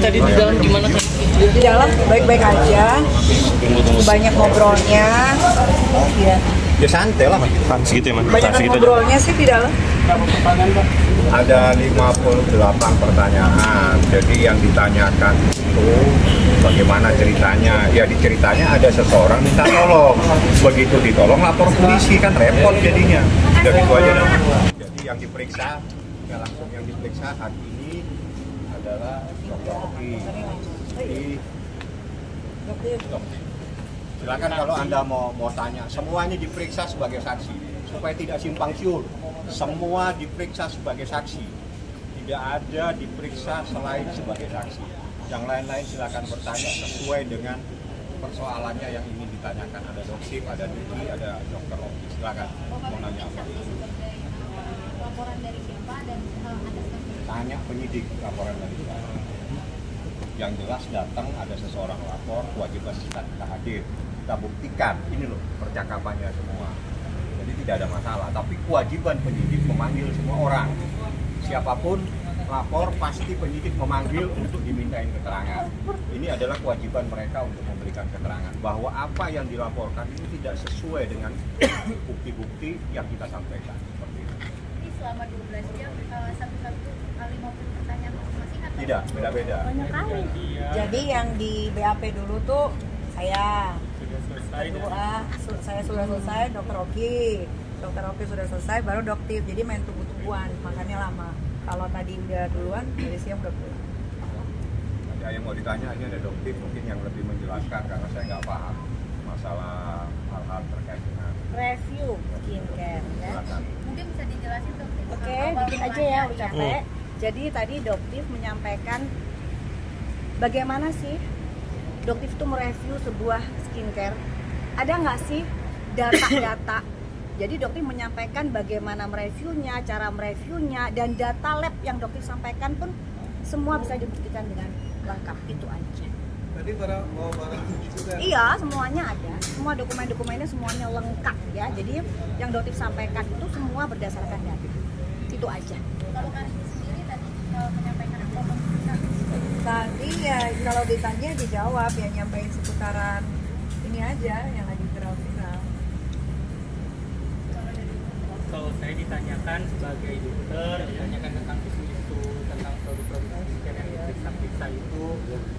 tadi di dalam gimana kan? Di dalam baik-baik aja, banyak ngobrolnya, ya. Ya santai lah. Segitu ya, Man? Banyak ngobrolnya sih di dalam. Ada 58 pertanyaan. Jadi yang ditanyakan itu bagaimana ceritanya. Ya di ceritanya ada seseorang minta tolong. Begitu ditolong lapor polisi, kan repot jadinya. Udah gitu aja. Jadi yang diperiksa, ya langsung yang diperiksa hari ini adalah Dr. Oki. Silakan kalau Anda mau tanya, semuanya diperiksa sebagai saksi supaya tidak simpang siur. Semua diperiksa sebagai saksi, tidak ada diperiksa selain sebagai saksi. Yang lain-lain silakan bertanya sesuai dengan persoalannya yang ingin ditanyakan. Ada dokter, ada Niki, ada Dr. Oki. Silakan mau nanya apa? Laporan dari siapa dan Tanya penyidik laporan dari siapa. Yang jelas datang ada seseorang lapor, kewajiban kita hadir. Kita buktikan, ini loh percakapannya semua. Jadi tidak ada masalah, tapi kewajiban penyidik memanggil semua orang. Siapapun lapor, pasti penyidik memanggil untuk dimintain keterangan. Ini adalah kewajiban mereka untuk memberikan keterangan bahwa apa yang dilaporkan ini tidak sesuai dengan bukti-bukti yang kita sampaikan. Seperti itu. Jadi selama 12 jam satu-satu 50 pertanyaan masing-masing atau? Tidak, beda-beda. Banyak kali. Jadi yang di BAP dulu tuh saya sudah selesai, Dr. Oki sudah selesai, baru doktif. Jadi main tunggu-tungguan, makanya lama. Kalau tadi udah duluan, dari siang udah pulang. Ada yang mau ditanya, ini ada doktif mungkin yang lebih menjelaskan karena saya nggak paham masalah hal-hal terkait dengan Review skincare ya. silakan. Mungkin bisa dijelasin dokter. Oke, dikit aja ya, udah capek. Jadi tadi doktif menyampaikan bagaimana sih doktif itu mereview sebuah skincare. Ada nggak sih data-data? Jadi doktif menyampaikan bagaimana mereviewnya, cara mereviewnya, dan data lab yang doktif sampaikan pun semua bisa dibuktikan dengan lengkap. Itu aja. Tadi barang juga. Iya, semuanya ada. Semua dokumen-dokumennya semuanya lengkap ya. Jadi yang doktif sampaikan itu semua berdasarkan data. Itu aja. Kalau Karisma sendiri tadi menyampaikan apa? Tadi ya kalau ditanya dijawab, ya nyampein seputaran ini aja yang lagi viral-viral. Kalau saya ditanyakan sebagai dokter, ditanyakan tentang isu-isu tentang produk-produk skincare yang diperiksa itu,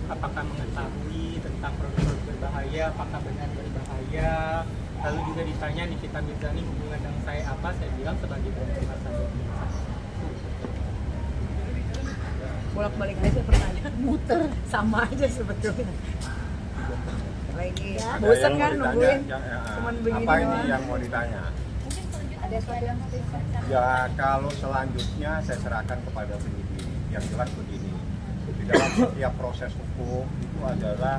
apakah mengetahui tentang produk-produk berbahaya, apakah benar berbahaya. Lalu juga ditanya Nikita Mirzani hubungan dengan saya apa, saya bilang sebagai brand ambassador. Bolak-balik aja pertanyaan, muter sama aja sebetulnya. Lagi Ada bosan yang mau kan ditanya, nungguin yang, cuman begini apa ini doang. yang mau ditanya? Mungkin selanjutnya Ada sesuatu yang spesial. Ya kalau selanjutnya saya serahkan kepada penyidik. Yang jelas begini, di dalam setiap proses hukum itu adalah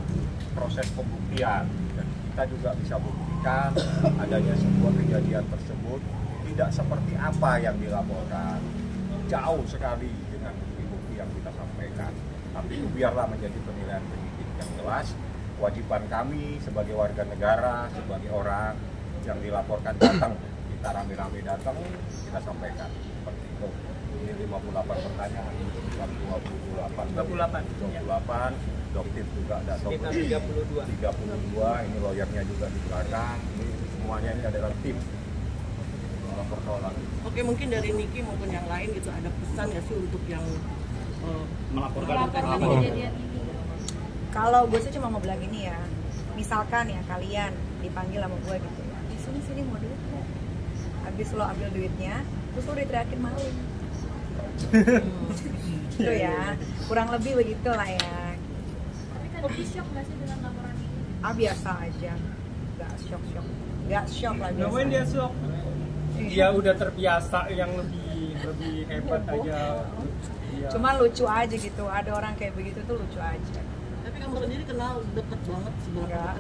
proses pembuktian, dan kita juga bisa buktikan adanya sebuah kejadian tersebut tidak seperti apa yang dilaporkan, jauh sekali dengan bukti-bukti yang kita sampaikan. Tapi itu biarlah menjadi penilaian penyidik. Yang jelas kewajiban kami sebagai warga negara, sebagai orang yang dilaporkan datang, kita rame-rame datang, kita sampaikan seperti itu. Ini 58 pertanyaan, 28, dokter juga ada Sekitar 32. Ini lawyernya juga di belakang. Ini semuanya ini adalah tim persoalan. Oke, mungkin dari Niki maupun yang lain gitu ada pesan nggak sih untuk yang melaporkan kejadian ini. Kalau gue sih cuma mau bilang gini ya, misalkan ya kalian dipanggil sama gue gitu ya, sini mau duit nggak? Habis lo ambil duitnya, terus lo diteriakin maling. Itu ya, kurang lebih begitu lah ya. Tapi tadi shock nggak sih dengan laporan ini? Biasa aja, nggak shock lah biasa. Ngapain dia shock? Dia udah terbiasa yang lebih hebat aja. Iya. Cuma lucu aja gitu, ada orang kayak begitu tuh lucu aja. Tapi kamu sendiri kenal deket banget sebenarnya.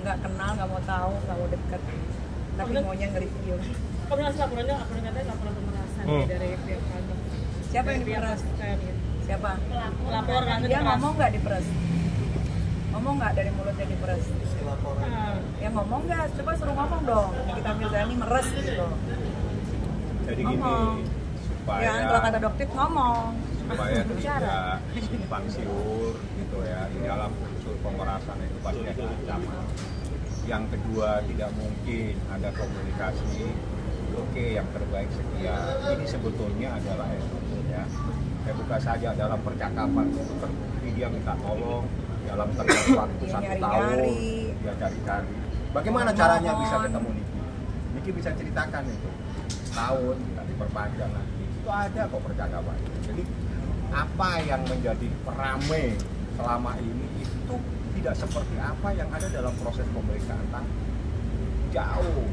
Nggak kenal, nggak mau tahu, nggak mau deket. Tapi maunya nge-review. Kamu ngasih laporannya, katanya laporan pemerasan dari pihak kantor. Siapa yang diperas? Siapa? Pelapor kan Dia ngomong nggak diperas? Ngomong nggak dari mulutnya diperas? Ya ngomong nggak? Coba suruh ngomong dong. Nikita Mirzani meres gitu. Jadi gini, supaya Ya, kalau kata dokter ngomong. supaya Bicara. tidak simpang siur gitu ya. Di dalam unsur pemerasan itu pasti ada ancaman. Yang kedua, tidak mungkin ada komunikasi oke yang terbaik sekian. Ini sebetulnya adalah SOP ya. Saya buka saja dalam percakapan itu terbukti dia minta tolong dalam tengah waktu Dia 1 tahun nyari-nyari. dia cari-cari. Bagaimana caranya bisa ketemu Niki? Niki bisa ceritakan itu. Tahun kita diperpanjang nanti. Itu ada kok percakapan. Jadi apa yang menjadi peramai selama ini itu tidak seperti apa yang ada dalam proses pemeriksaan tadi. Jauh.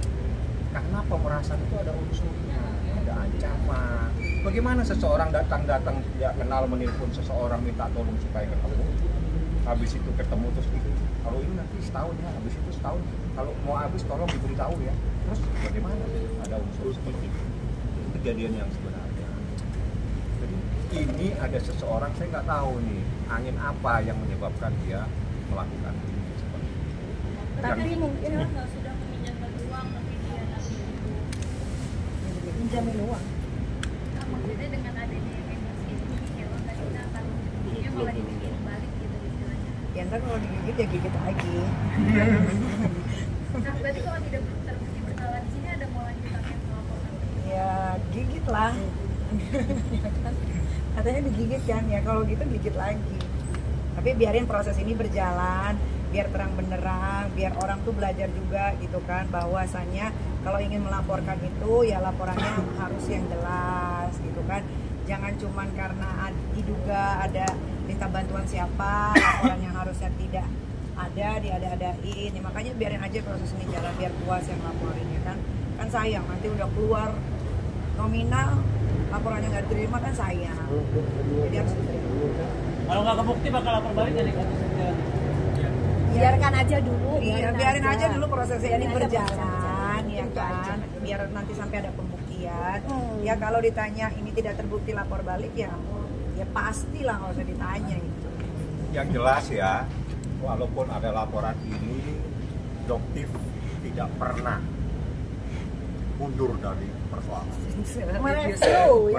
Karena pemerasan itu ada unsurnya, ada ancaman. Bagaimana seseorang datang-datang tidak kenal menelpon seseorang minta tolong supaya ketemu. Habis itu ketemu terus itu. Kalau ini nanti setahun ya, habis itu setahun. Kalau mau habis tolong diberitahu ya. Terus bagaimana? Ada unsur seperti itu. Itu kejadian yang sebenarnya. Jadi ini ada seseorang, saya nggak tahu nih angin apa yang menyebabkan dia melakukan ini seperti itu. Tapi mungkin sudah meminjamkan uang tapi dia nanti pinjamin uang. maksudnya dengan adanya emosi ini hewan kan kita akan dia malah dibikin balik gitu istilahnya. Ya ntar kalau digigit ya gigit lagi. Nah berarti kalau tidak terbukti bersalah di sini ada mau lanjutan yang melaporkan? Ya gigit lah. Ya kan? Katanya digigit kan ya, kalau gitu gigit lagi. Tapi biarin proses ini berjalan, biar terang benderang, biar orang tuh belajar juga gitu kan, bahwasannya kalau ingin melaporkan itu ya laporannya harus yang jelas gitu kan. Jangan cuman karena diduga ada minta bantuan siapa, laporan yang harusnya tidak ada diada-adain. Ya, makanya biarin aja proses ini jalan, biar puas yang laporin ya kan. Kan sayang nanti udah keluar nominal laporannya nggak diterima kan sayang. Jadi harus diterima. Kalau nggak kebukti bakal lapor balik dari kasus itu. Biarkan aja dulu. Iya, biarin aja dulu prosesnya ini Biarin aja berjalan ya Itu kan. aja. Biar nanti sampai ada pembuktian. Ya kalau ditanya ini tidak terbukti lapor balik ya pastilah nggak usah ditanya itu. Yang jelas ya, walaupun ada laporan ini, Doktif tidak pernah mundur dari persoalan. Mereview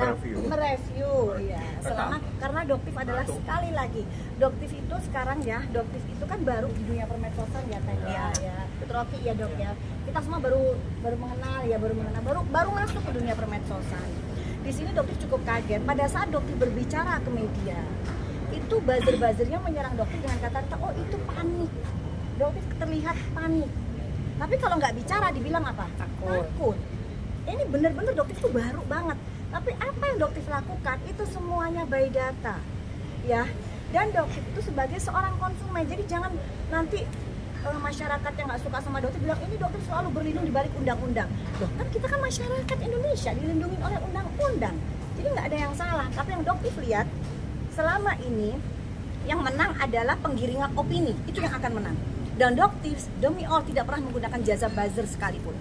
ya. Selama karena Doktif adalah sekali lagi Doktif itu sekarang ya, Doktif itu kan baru di dunia permedsosan ya Teh ya. Rocky ya Dok ya. Kita semua baru mengenal ya, baru masuk ke dunia permedsosan. Di sini Doktif cukup kaget pada saat Doktif berbicara ke media. Itu buzzer-buzzernya menyerang Doktif dengan kata-kata oh itu panik. Doktif terlihat panik. Tapi kalau nggak bicara dibilang apa? Takut. Ini bener-bener Doktif itu baru banget. Tapi apa yang Doktif lakukan itu semuanya by data, ya. Dan Doktif itu sebagai seorang konsumen. Jadi jangan nanti masyarakat yang nggak suka sama Doktif bilang ini Doktif selalu berlindung di balik undang-undang. Loh kan kita kan masyarakat Indonesia dilindungi oleh undang-undang. Jadi nggak ada yang salah. Tapi yang Doktif lihat selama ini yang menang adalah penggiringan opini. Itu yang akan menang. Dan Doktif demi all tidak pernah menggunakan jasa buzzer sekalipun.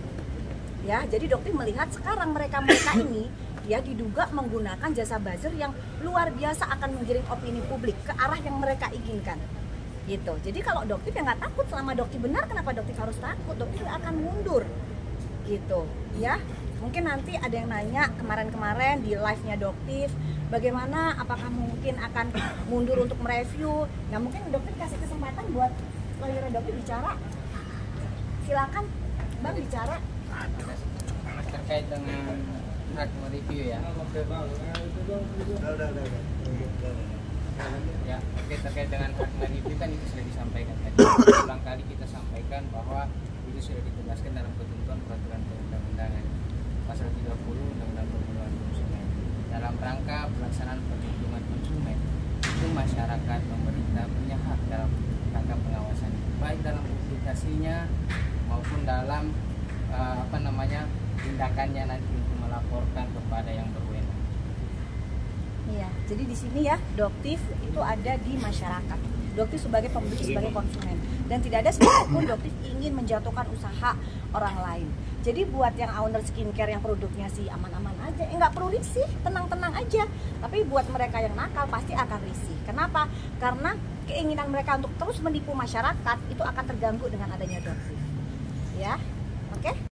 Ya, jadi Doktif melihat sekarang mereka ini ya diduga menggunakan jasa buzzer yang luar biasa akan menggiring opini publik ke arah yang mereka inginkan. Gitu. Jadi kalau Doktif ya nggak takut, selama Doktif benar kenapa Doktif harus takut? Doktif nggak akan mundur. Gitu, ya. Mungkin nanti ada yang nanya kemarin-kemarin di live-nya Doktif, bagaimana apakah mungkin akan mundur untuk mereview? Nah, mungkin Doktif kasih kesempatan buat lawyernya Doktif bicara. Silakan Bang bicara. Terkait dengan hak mereview ya. Ya, oke, terkait dengan hak mereview kan itu sudah disampaikan tadi. Ulang kali kita sampaikan bahwa itu sudah ditegaskan dalam ketentuan peraturan perundang-undangan pasal 30 Undang-Undang Perlindungan Konsumen. Dalam rangka pelaksanaan perlindungan konsumen, itu masyarakat pemerintah punya hak dalam rangka pengawasan, baik dalam publikasinya maupun dalam tindakannya nanti untuk melaporkan kepada yang berwenang. Iya, jadi di sini ya Doktif itu ada di masyarakat. Doktif sebagai pembeli, sebagai konsumen, dan tidak ada sedikitpun Doktif ingin menjatuhkan usaha orang lain. Jadi buat yang owner skincare yang produknya sih aman-aman aja, nggak perlu risih, tenang-tenang aja. Tapi buat mereka yang nakal pasti akan risih. Kenapa? Karena keinginan mereka untuk terus menipu masyarakat itu akan terganggu dengan adanya Doktif. Ya, oke?